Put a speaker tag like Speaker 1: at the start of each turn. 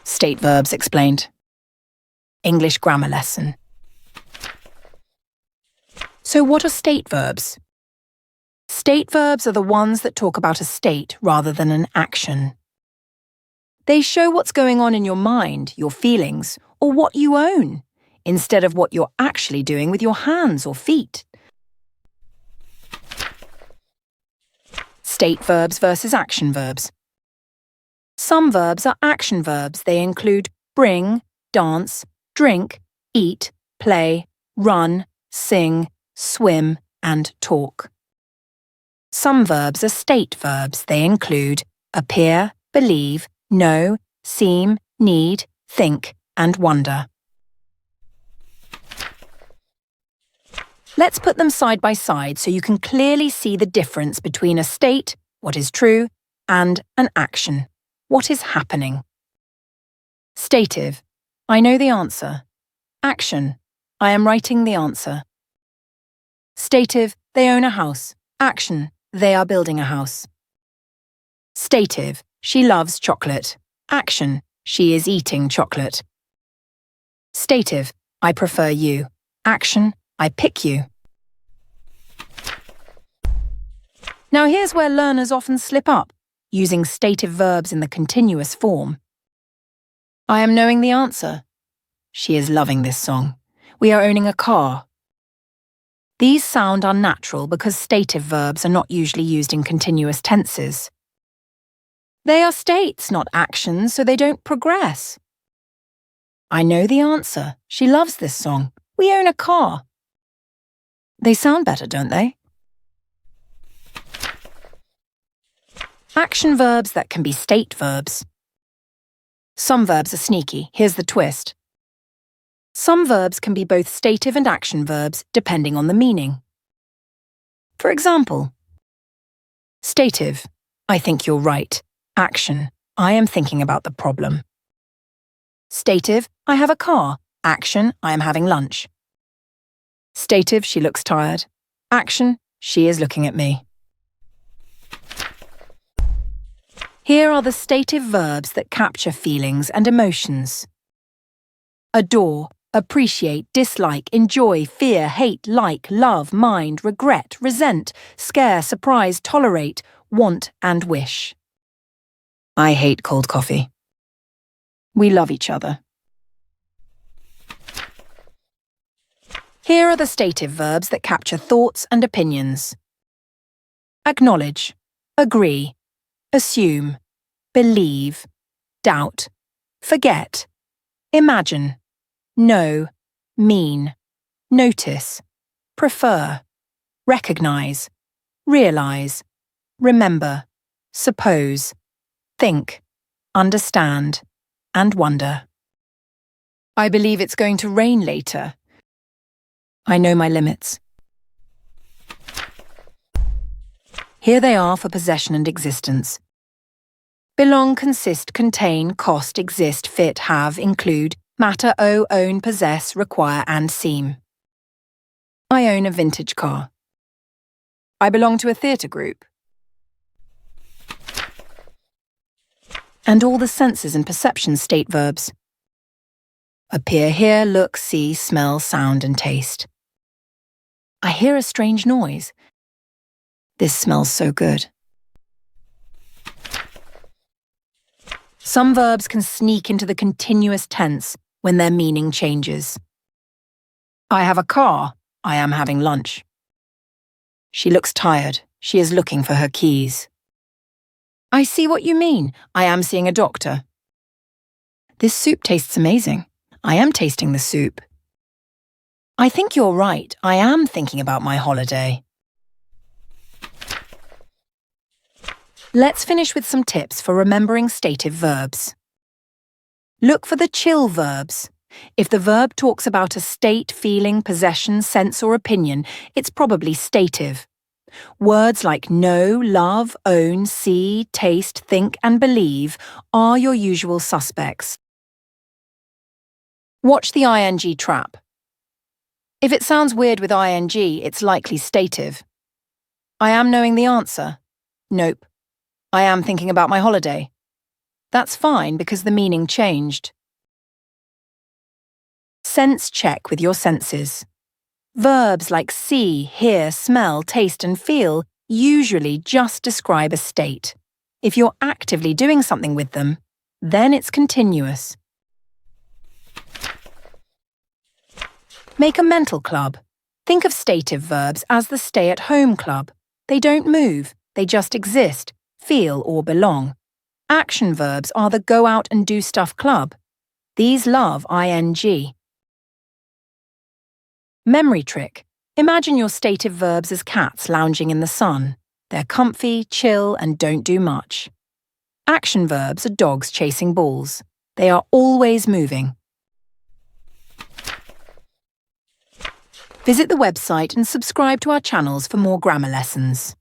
Speaker 1: State verbs explained. English grammar lesson. So what are state verbs? State verbs are the ones that talk about a state rather than an action. They show what's going on in your mind, your feelings, or what you own, instead of what you're actually doing with your hands or feet. State verbs versus action verbs. Some verbs are action verbs. They include bring, dance, drink, eat, play, run, sing, swim, and talk. Some verbs are state verbs. They include appear, believe, know, seem, need, think, and wonder. Let's put them side by side so you can clearly see the difference between a state, what is true, and an action, what is happening. Stative, I know the answer. Action, I am writing the answer. Stative, they own a house. Action, they are building a house. Stative, she loves chocolate. Action, she is eating chocolate. Stative, I prefer you. Action, I pick you. Now here's where learners often slip up, using stative verbs in the continuous form. I am knowing the answer. She is loving this song. We are owning a car. These sound unnatural because stative verbs are not usually used in continuous tenses. They are states, not actions, so they don't progress. I know the answer. She loves this song. We own a car. They sound better, don't they? Action verbs that can be state verbs. Some verbs are sneaky. Here's the twist. Some verbs can be both stative and action verbs, depending on the meaning. For example, stative, I think you're right. Action, I am thinking about the problem. Stative, I have a car. Action, I am having lunch. Stative, she looks tired. Action, she is looking at me. Here are the stative verbs that capture feelings and emotions. Adore, appreciate, dislike, enjoy, fear, hate, like, love, mind, regret, resent, scare, surprise, tolerate, want, and wish. I hate cold coffee. We love each other. Here are the stative verbs that capture thoughts and opinions. Acknowledge, agree, assume, believe, doubt, forget, imagine, know, mean, notice, prefer, recognize, realize, remember, suppose, think, understand, and wonder. I believe it's going to rain later. I know my limits. Here they are for possession and existence. Belong, consist, contain, cost, exist, fit, have, include, matter, owe, own, possess, require, and seem. I own a vintage car. I belong to a theatre group. And all the senses and perception state verbs. Appear, hear, look, see, smell, sound, and taste. I hear a strange noise. This smells so good. Some verbs can sneak into the continuous tense when their meaning changes. I have a car. I am having lunch. She looks tired. She is looking for her keys. I see what you mean. I am seeing a doctor. This soup tastes amazing. I am tasting the soup. I think you're right. I am thinking about my holiday. Let's finish with some tips for remembering stative verbs. Look for the chill verbs. If the verb talks about a state, feeling, possession, sense, or opinion, it's probably stative. Words like know, love, own, see, taste, think, and believe are your usual suspects. Watch the ing trap. If it sounds weird with ing, it's likely stative. I am knowing the answer. Nope. I am thinking about my holiday. That's fine because the meaning changed. Sense check with your senses. Verbs like see, hear, smell, taste and feel usually just describe a state. If you're actively doing something with them, then it's continuous. Make a mental club. Think of stative verbs as the stay-at-home club. They don't move, they just exist, feel or belong. Action verbs are the go out and do stuff club. These love ing. Memory trick. Imagine your stative verbs as cats lounging in the sun. They're comfy, chill, and don't do much. Action verbs are dogs chasing balls. They are always moving. Visit the website and subscribe to our channels for more grammar lessons.